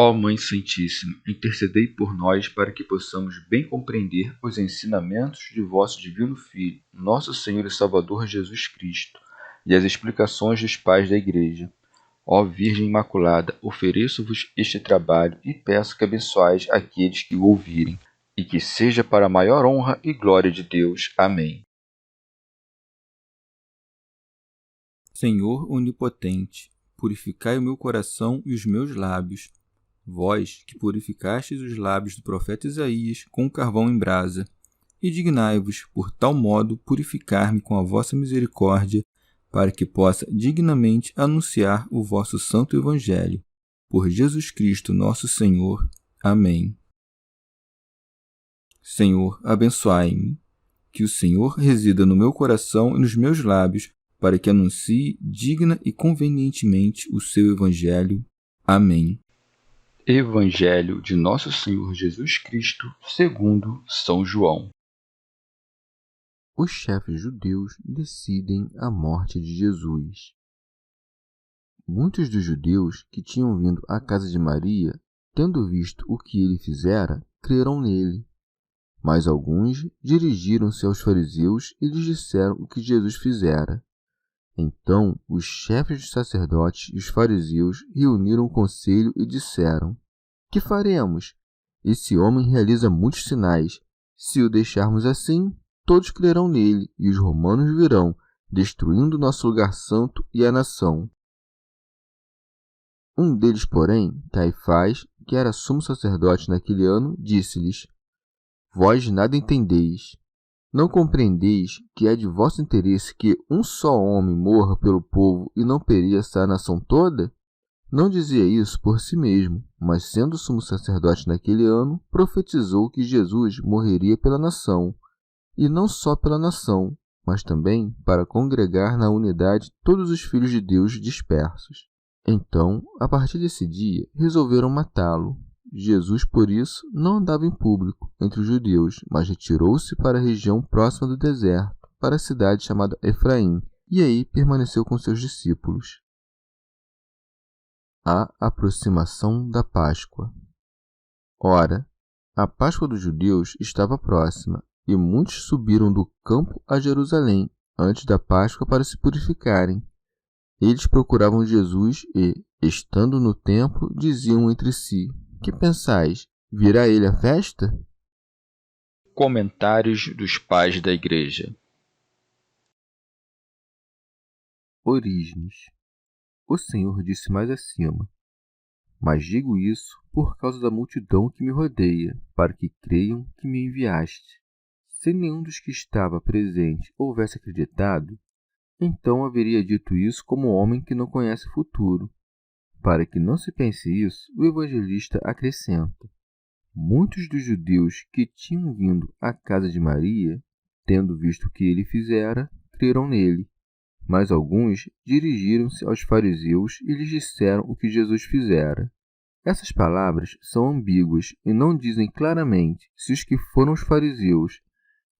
Ó Mãe Santíssima, intercedei por nós para que possamos bem compreender os ensinamentos de vosso Divino Filho, nosso Senhor e Salvador Jesus Cristo, e as explicações dos pais da Igreja. Ó Virgem Imaculada, ofereço-vos este trabalho e peço que abençoais aqueles que o ouvirem, e que seja para a maior honra e glória de Deus. Amém. Senhor onipotente, purificai o meu coração e os meus lábios. Vós, que purificastes os lábios do profeta Isaías com carvão em brasa, e dignai-vos, por tal modo, purificar-me com a vossa misericórdia, para que possa dignamente anunciar o vosso santo Evangelho. Por Jesus Cristo, nosso Senhor. Amém. Senhor, abençoai-me. Que o Senhor resida no meu coração e nos meus lábios, para que anuncie digna e convenientemente o seu Evangelho. Amém. Evangelho de Nosso Senhor Jesus Cristo, segundo São João. Os chefes judeus decidem a morte de Jesus. Muitos dos judeus que tinham vindo à casa de Maria, tendo visto o que ele fizera, creram nele. Mas alguns dirigiram-se aos fariseus e lhes disseram o que Jesus fizera. Então os chefes dos sacerdotes e os fariseus reuniram o conselho e disseram: Que faremos? Esse homem realiza muitos sinais. Se o deixarmos assim, todos crerão nele, e os romanos virão, destruindo nosso lugar santo e a nação. Um deles, porém, Caifás, que era sumo sacerdote naquele ano, disse-lhes: Vós nada entendeis. Não compreendeis que é de vosso interesse que um só homem morra pelo povo e não pereça a nação toda? Não dizia isso por si mesmo, mas sendo sumo sacerdote naquele ano, profetizou que Jesus morreria pela nação, e não só pela nação, mas também para congregar na unidade todos os filhos de Deus dispersos. Então, a partir desse dia, resolveram matá-lo. Jesus, por isso, não andava em público entre os judeus, mas retirou-se para a região próxima do deserto, para a cidade chamada Efraim, e aí permaneceu com seus discípulos. A aproximação da Páscoa. Ora, a Páscoa dos judeus estava próxima, e muitos subiram do campo a Jerusalém antes da Páscoa para se purificarem. Eles procuravam Jesus e, estando no templo, diziam entre si: Que pensais? Virá ele à festa? Comentários dos pais da Igreja. Orígenes. O Senhor disse mais acima: Mas digo isso por causa da multidão que me rodeia, para que creiam que me enviaste. Se nenhum dos que estava presente houvesse acreditado, então haveria dito isso como homem que não conhece o futuro. Para que não se pense isso, o evangelista acrescenta: Muitos dos judeus que tinham vindo à casa de Maria, tendo visto o que ele fizera, creram nele. Mas alguns dirigiram-se aos fariseus e lhes disseram o que Jesus fizera. Essas palavras são ambíguas e não dizem claramente se os que foram os fariseus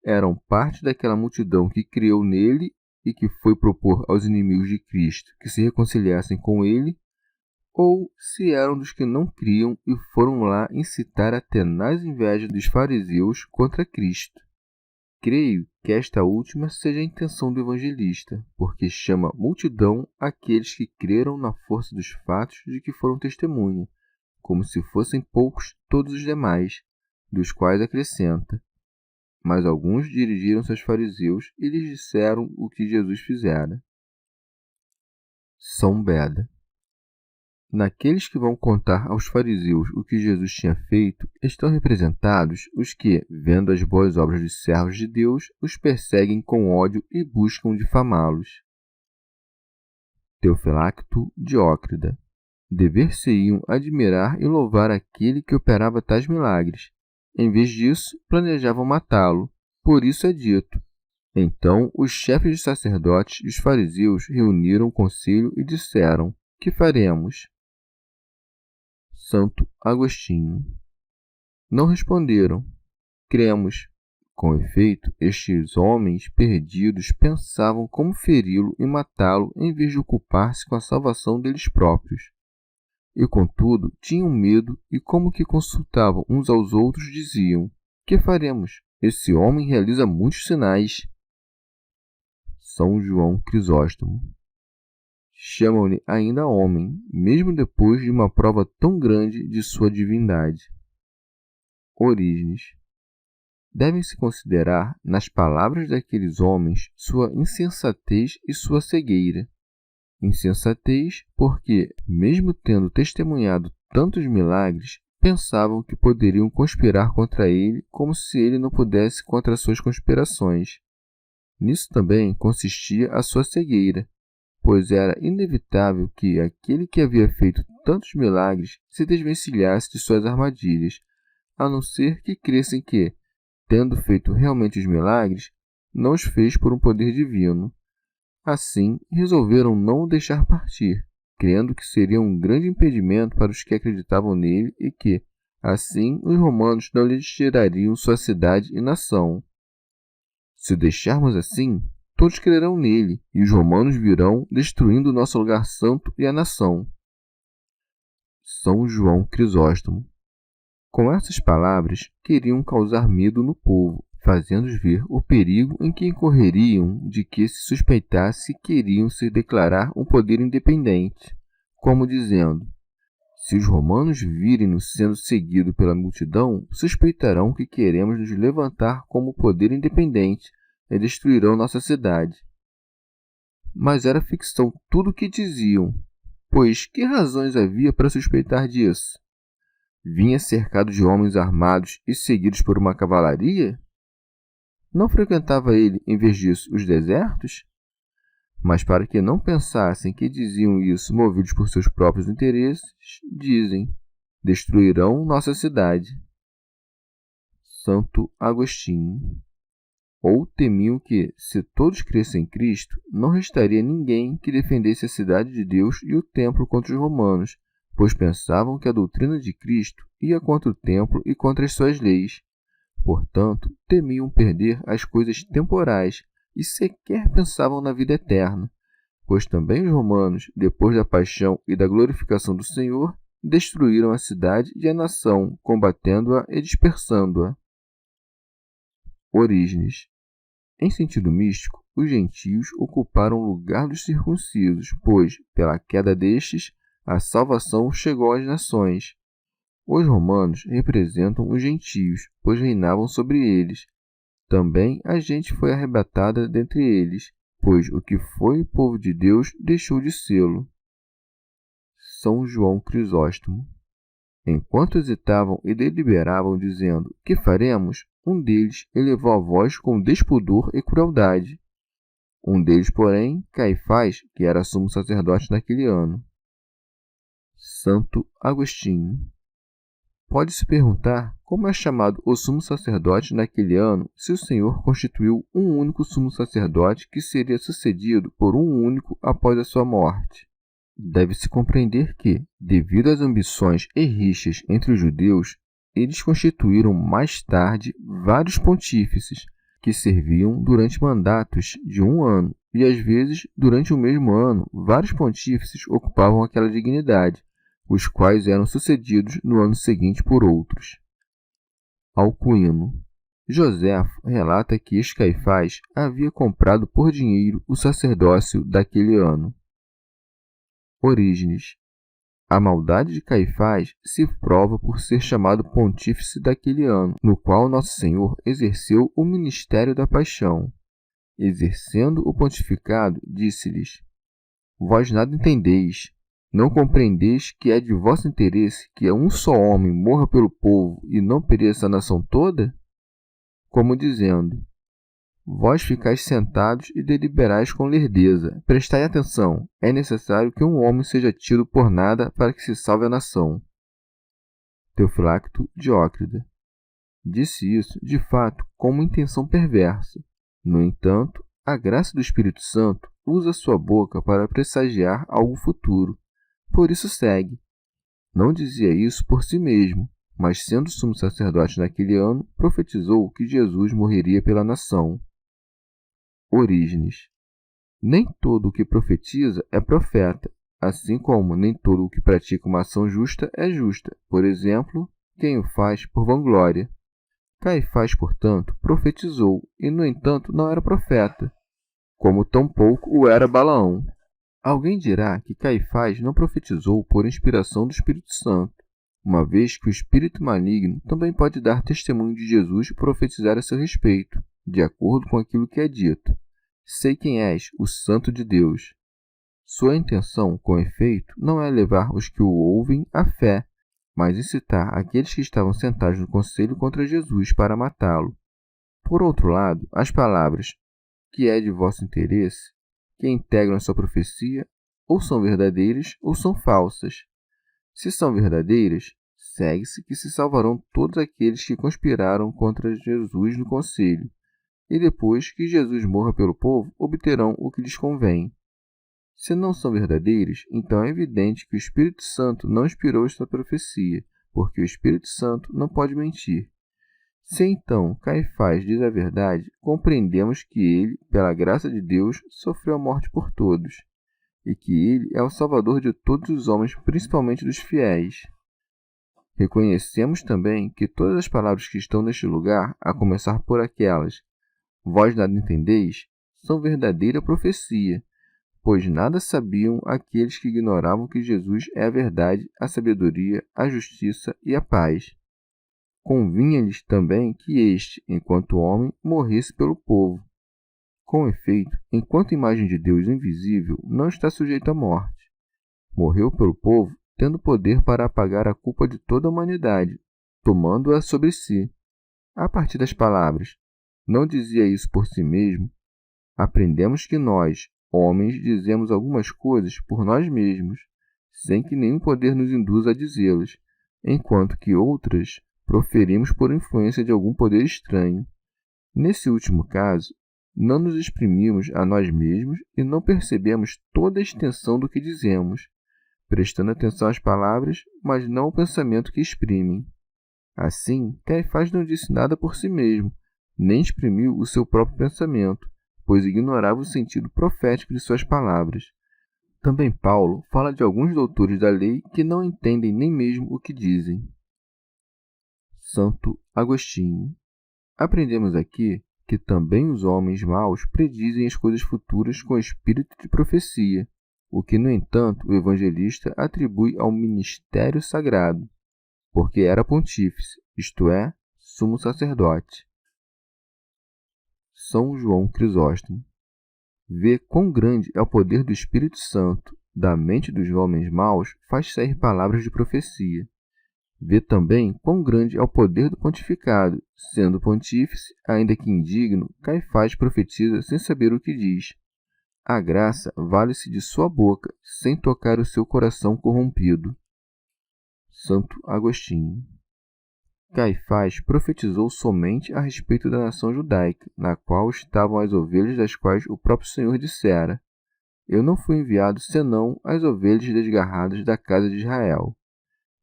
eram parte daquela multidão que creu nele e que foi propor aos inimigos de Cristo que se reconciliassem com ele, ou se eram dos que não criam e foram lá incitar a tenaz inveja dos fariseus contra Cristo. Creio que esta última seja a intenção do evangelista, porque chama multidão aqueles que creram na força dos fatos de que foram testemunha, como se fossem poucos todos os demais, dos quais acrescenta: Mas alguns dirigiram-se aos fariseus e lhes disseram o que Jesus fizera. São Beda. Naqueles que vão contar aos fariseus o que Jesus tinha feito, estão representados os que, vendo as boas obras dos servos de Deus, os perseguem com ódio e buscam difamá-los. Teofilacto Diócrida. Dever-se-iam admirar e louvar aquele que operava tais milagres. Em vez disso, planejavam matá-lo. Por isso é dito: Então os chefes dos sacerdotes e os fariseus reuniram o conselho e disseram: Que faremos? Santo Agostinho. Não responderam: Cremos. Com efeito, estes homens perdidos pensavam como feri-lo e matá-lo em vez de ocupar-se com a salvação deles próprios. e contudo tinham medo e, como que consultavam uns aos outros, diziam: que faremos? Esse homem realiza muitos sinais. São João Crisóstomo. Chamam-lhe ainda homem, mesmo depois de uma prova tão grande de sua divindade. Orígenes. Devem-se considerar, nas palavras daqueles homens, sua insensatez e sua cegueira. Insensatez porque, mesmo tendo testemunhado tantos milagres, pensavam que poderiam conspirar contra ele como se ele não pudesse contra suas conspirações. Nisso também consistia a sua cegueira, pois era inevitável que aquele que havia feito tantos milagres se desvencilhasse de suas armadilhas, a não ser que crescem que, tendo feito realmente os milagres, não os fez por um poder divino. Assim, resolveram não o deixar partir, crendo que seria um grande impedimento para os que acreditavam nele e que, assim, os romanos não lhes tirariam sua cidade e nação. Se o deixarmos assim, todos crerão nele, e os romanos virão, destruindo o nosso lugar santo e a nação. São João Crisóstomo. Com essas palavras, queriam causar medo no povo, fazendo-os ver o perigo em que incorreriam de que se suspeitasse que queriam se declarar um poder independente, como dizendo: se os romanos virem-nos sendo seguidos pela multidão, suspeitarão que queremos nos levantar como poder independente e destruirão nossa cidade. Mas era ficção tudo o que diziam, pois que razões havia para suspeitar disso? Vinha cercado de homens armados e seguidos por uma cavalaria? Não frequentava ele, em vez disso, os desertos? Mas para que não pensassem que diziam isso movidos por seus próprios interesses, dizem: destruirão nossa cidade. Santo Agostinho. Ou temiam que, se todos crescem em Cristo, não restaria ninguém que defendesse a cidade de Deus e o templo contra os romanos, pois pensavam que a doutrina de Cristo ia contra o templo e contra as suas leis. Portanto, temiam perder as coisas temporais e sequer pensavam na vida eterna, pois também os romanos, depois da paixão e da glorificação do Senhor, destruíram a cidade e a nação, combatendo-a e dispersando-a. Orígenes. Em sentido místico, os gentios ocuparam o lugar dos circuncisos, pois, pela queda destes, a salvação chegou às nações. Os romanos representam os gentios, pois reinavam sobre eles. Também a gente foi arrebatada dentre eles, pois o que foi o povo de Deus deixou de sê-lo. São João Crisóstomo. Enquanto hesitavam e deliberavam, dizendo: que faremos? Um deles elevou a voz com despudor e crueldade. Um deles, porém, Caifás, que era sumo sacerdote naquele ano. Santo Agostinho. Pode-se perguntar como é chamado o sumo sacerdote naquele ano se o Senhor constituiu um único sumo sacerdote que seria sucedido por um único após a sua morte. Deve-se compreender que, devido às ambições e rixas entre os judeus, eles constituíram mais tarde vários pontífices que serviam durante mandatos de um ano, e às vezes, durante o mesmo ano, vários pontífices ocupavam aquela dignidade, os quais eram sucedidos no ano seguinte por outros. Alcuino. Joséfo relata que este Caifás havia comprado por dinheiro o sacerdócio daquele ano. Orígenes. A maldade de Caifás se prova por ser chamado pontífice daquele ano, no qual Nosso Senhor exerceu o ministério da paixão. Exercendo o pontificado, disse-lhes: vós nada entendeis. Não compreendeis que é de vosso interesse que um só homem morra pelo povo e não pereça a nação toda? Como dizendo: vós ficais sentados e deliberais com lerdeza. Prestai atenção, é necessário que um homem seja tido por nada para que se salve a nação. Teofilacto Diócrida. Disse isso, de fato, com uma intenção perversa. No entanto, a graça do Espírito Santo usa sua boca para pressagiar algo futuro. Por isso segue. Não dizia isso por si mesmo, mas sendo sumo sacerdote naquele ano, profetizou que Jesus morreria pela nação. Orígenes. Nem todo o que profetiza é profeta. assim como nem todo o que pratica uma ação justa é justa. Por exemplo, quem o faz por vanglória. Caifás, portanto, profetizou, e no entanto não era profeta, como tampouco o era Balaão. Alguém dirá que Caifás não profetizou por inspiração do Espírito Santo, uma vez que o espírito maligno também pode dar testemunho de Jesus e profetizar a seu respeito, de acordo com aquilo que é dito. Sei quem és, o Santo de Deus. Sua intenção, com efeito, não é levar os que o ouvem à fé, mas incitar aqueles que estavam sentados no conselho contra Jesus para matá-lo. Por outro lado, as palavras que é de vosso interesse, que integram a sua profecia, ou são verdadeiras ou são falsas. Se são verdadeiras, segue-se que se salvarão todos aqueles que conspiraram contra Jesus no conselho, e depois que Jesus morra pelo povo, obterão o que lhes convém. Se não são verdadeiras, então é evidente que o Espírito Santo não inspirou esta profecia, porque o Espírito Santo não pode mentir. Se então Caifás diz a verdade, compreendemos que ele, pela graça de Deus, sofreu a morte por todos, e que ele é o Salvador de todos os homens, principalmente dos fiéis. Reconhecemos também que todas as palavras que estão neste lugar, a começar por aquelas vós nada entendeis, são verdadeira profecia, pois nada sabiam aqueles que ignoravam que Jesus é a verdade, a sabedoria, a justiça e a paz. Convinha-lhes também que este, enquanto homem, morresse pelo povo. Com efeito, enquanto imagem de Deus invisível, não está sujeito à morte. Morreu pelo povo, tendo poder para apagar a culpa de toda a humanidade, tomando-a sobre si. A partir das palavras, não dizia isso por si mesmo, aprendemos que nós, homens, dizemos algumas coisas por nós mesmos, sem que nenhum poder nos induza a dizê-las, enquanto que outras proferimos por influência de algum poder estranho. Nesse último caso, não nos exprimimos a nós mesmos e não percebemos toda a extensão do que dizemos, prestando atenção às palavras, mas não ao pensamento que exprimem. Assim, Caifás não disse nada por si mesmo, nem exprimiu o seu próprio pensamento, pois ignorava o sentido profético de suas palavras. Também Paulo fala de alguns doutores da lei que não entendem nem mesmo o que dizem. Santo Agostinho. Aprendemos aqui que também os homens maus predizem as coisas futuras com espírito de profecia, o que, no entanto, o evangelista atribui ao ministério sagrado, porque era pontífice, isto é, sumo sacerdote. São João Crisóstomo. Vê quão grande é o poder do Espírito Santo, da mente dos homens maus faz sair palavras de profecia. Vê também quão grande é o poder do pontificado, sendo pontífice, ainda que indigno, Caifás profetiza sem saber o que diz. A graça vale-se de sua boca, sem tocar o seu coração corrompido. Santo Agostinho. Caifás profetizou somente a respeito da nação judaica, na qual estavam as ovelhas das quais o próprio Senhor dissera: Eu não fui enviado senão as ovelhas desgarradas da casa de Israel.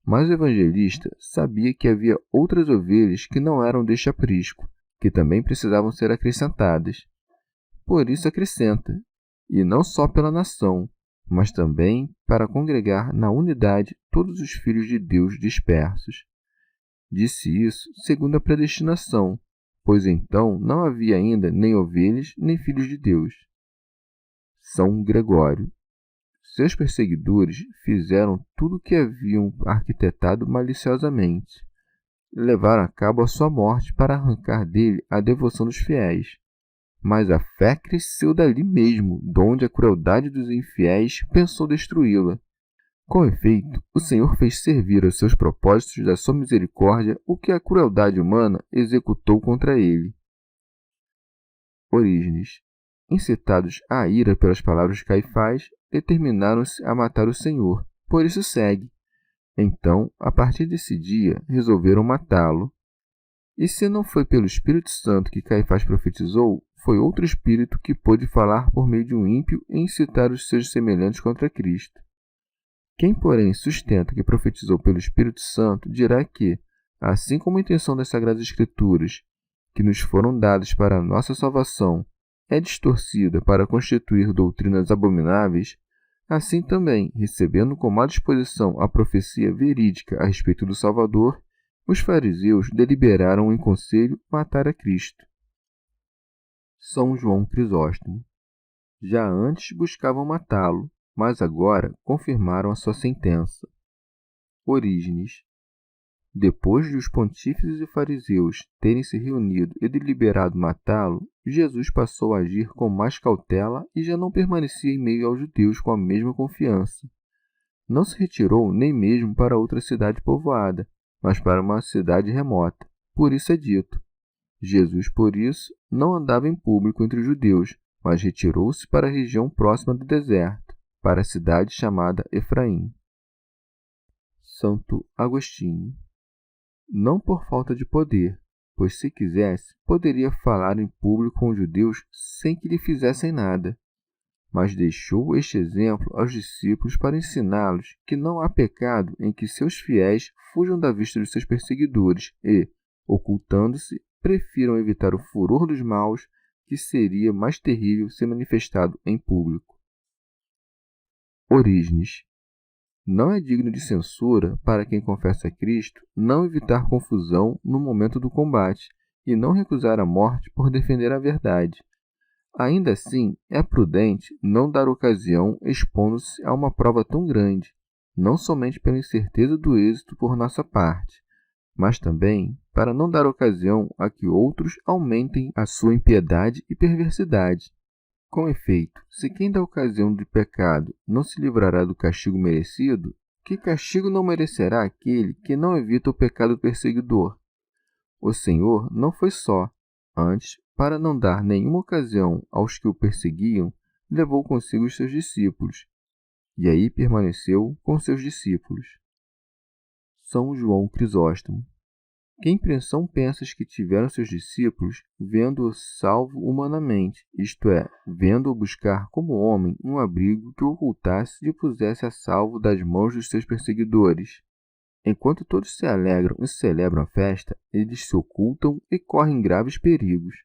Mas o evangelista sabia que havia outras ovelhas que não eram deste aprisco, que também precisavam ser acrescentadas. Por isso acrescenta, e não só pela nação, mas também para congregar na unidade todos os filhos de Deus dispersos. Disse isso segundo a predestinação, pois então não havia ainda nem ovelhas nem filhos de Deus. São Gregório. Seus perseguidores fizeram tudo o que haviam arquitetado maliciosamente. Levaram a cabo a sua morte para arrancar dele a devoção dos fiéis. Mas a fé cresceu dali mesmo, donde a crueldade dos infiéis pensou destruí-la. Com efeito, o Senhor fez servir aos seus propósitos da sua misericórdia o que a crueldade humana executou contra ele. Orígenes. Incitados à ira pelas palavras de Caifás, determinaram-se a matar o Senhor. Por isso segue. Então, a partir desse dia, resolveram matá-lo. E se não foi pelo Espírito Santo que Caifás profetizou, foi outro espírito que pôde falar por meio de um ímpio e incitar os seus semelhantes contra Cristo. Quem, porém, sustenta que profetizou pelo Espírito Santo, dirá que, assim como a intenção das Sagradas Escrituras, que nos foram dadas para a nossa salvação, é distorcida para constituir doutrinas abomináveis, Assim também, recebendo com má disposição a profecia verídica a respeito do Salvador, os fariseus deliberaram em conselho matar a Cristo. São João Crisóstomo. Já antes buscavam matá-lo, mas agora confirmaram a sua sentença. Orígenes. Depois de os pontífices e fariseus terem se reunido e deliberado matá-lo, Jesus passou a agir com mais cautela e já não permanecia em meio aos judeus com a mesma confiança. Não se retirou nem mesmo para outra cidade povoada, mas para uma cidade remota. Por isso é dito: Jesus, por isso, não andava em público entre os judeus, mas retirou-se para a região próxima do deserto, para a cidade chamada Efraim. Santo Agostinho. Não por falta de poder, pois se quisesse, poderia falar em público com os judeus sem que lhe fizessem nada. Mas deixou este exemplo aos discípulos para ensiná-los que não há pecado em que seus fiéis fujam da vista dos seus perseguidores e, ocultando-se, prefiram evitar o furor dos maus, que seria mais terrível ser manifestado em público. Orígenes. Não é digno de censura para quem confessa a Cristo não evitar confusão no momento do combate e não recusar a morte por defender a verdade. Ainda assim, é prudente não dar ocasião expondo-se a uma prova tão grande, não somente pela incerteza do êxito por nossa parte, mas também para não dar ocasião a que outros aumentem a sua impiedade e perversidade. Com efeito, se quem dá ocasião de pecado não se livrará do castigo merecido, que castigo não merecerá aquele que não evita o pecado perseguidor? O Senhor não foi só, antes, para não dar nenhuma ocasião aos que o perseguiam, levou consigo os seus discípulos, e aí permaneceu com seus discípulos. São João Crisóstomo. Que impressão pensas que tiveram seus discípulos vendo-o salvo humanamente, isto é, vendo-o buscar como homem um abrigo que o ocultasse e o pusesse a salvo das mãos dos seus perseguidores? Enquanto todos se alegram e celebram a festa, eles se ocultam e correm graves perigos.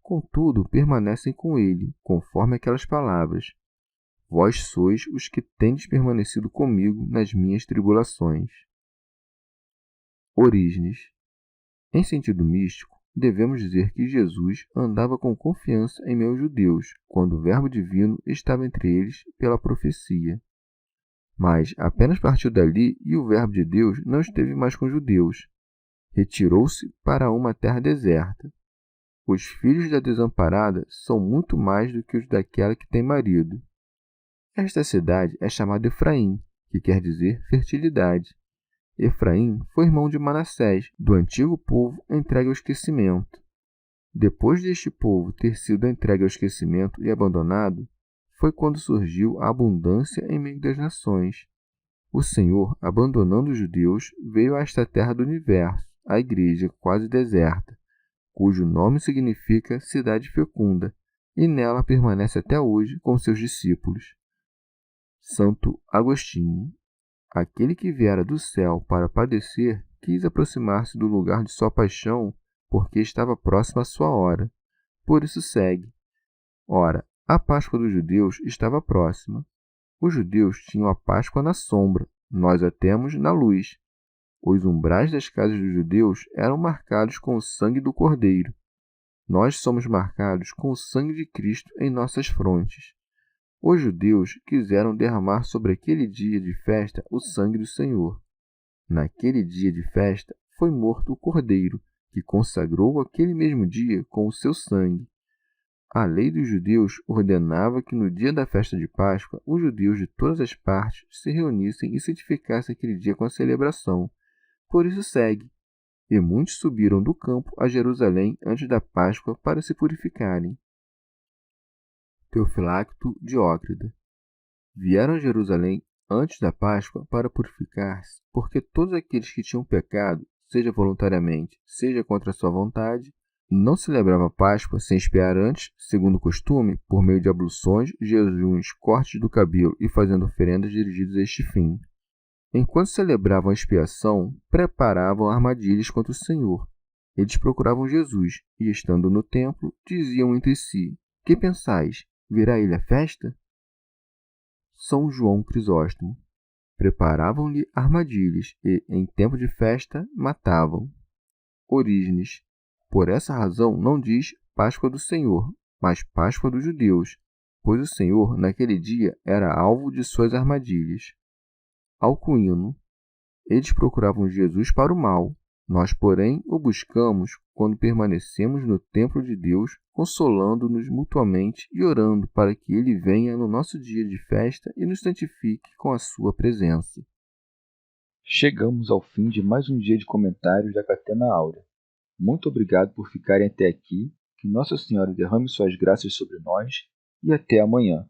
Contudo, permanecem com ele, conforme aquelas palavras: Vós sois os que tendes permanecido comigo nas minhas tribulações. Orígenes. Em sentido místico, devemos dizer que Jesus andava com confiança em meio aos judeus, quando o Verbo divino estava entre eles pela profecia. Mas apenas partiu dali e o Verbo de Deus não esteve mais com os judeus. Retirou-se para uma terra deserta. Os filhos da desamparada são muito mais do que os daquela que tem marido. Esta cidade é chamada Efraim, que quer dizer fertilidade. Efraim foi irmão de Manassés, do antigo povo entregue ao esquecimento. Depois deste povo ter sido entregue ao esquecimento e abandonado, foi quando surgiu a abundância em meio das nações. O Senhor, abandonando os judeus, veio a esta terra do universo, a igreja quase deserta, cujo nome significa cidade fecunda, e nela permanece até hoje com seus discípulos. Santo Agostinho. Aquele que viera do céu para padecer quis aproximar-se do lugar de sua paixão, porque estava próxima a sua hora. Por isso segue. Ora, a Páscoa dos judeus estava próxima. Os judeus tinham a Páscoa na sombra, nós a temos na luz. Os umbrais das casas dos judeus eram marcados com o sangue do Cordeiro. Nós somos marcados com o sangue de Cristo em nossas frontes. Os judeus quiseram derramar sobre aquele dia de festa o sangue do Senhor. Naquele dia de festa foi morto o Cordeiro, que consagrou aquele mesmo dia com o seu sangue. A lei dos judeus ordenava que no dia da festa de Páscoa os judeus de todas as partes se reunissem e santificassem aquele dia com a celebração. Por isso segue. E muitos subiram do campo a Jerusalém antes da Páscoa para se purificarem. Teofilacto Diócrida. Vieram a Jerusalém antes da Páscoa para purificar-se, porque todos aqueles que tinham pecado, seja voluntariamente, seja contra a sua vontade, não celebravam a Páscoa sem expiar antes, segundo o costume, por meio de abluções, jejuns, cortes do cabelo e fazendo oferendas dirigidas a este fim. Enquanto celebravam a expiação, preparavam armadilhas contra o Senhor. Eles procuravam Jesus e, estando no templo, diziam entre si: Que pensais? Virá ele à festa? São João Crisóstomo. Preparavam-lhe armadilhas e, em tempo de festa, matavam. Orígenes. Por essa razão não diz Páscoa do Senhor, mas Páscoa dos judeus, pois o Senhor, naquele dia, era alvo de suas armadilhas. Alcuino. Eles procuravam Jesus para o mal. Nós, porém, o buscamos quando permanecemos no templo de Deus, consolando-nos mutuamente e orando para que Ele venha no nosso dia de festa e nos santifique com a sua presença. Chegamos ao fim de mais um dia de comentários da Catena Áurea. Muito obrigado por ficarem até aqui, que Nossa Senhora derrame suas graças sobre nós e até amanhã.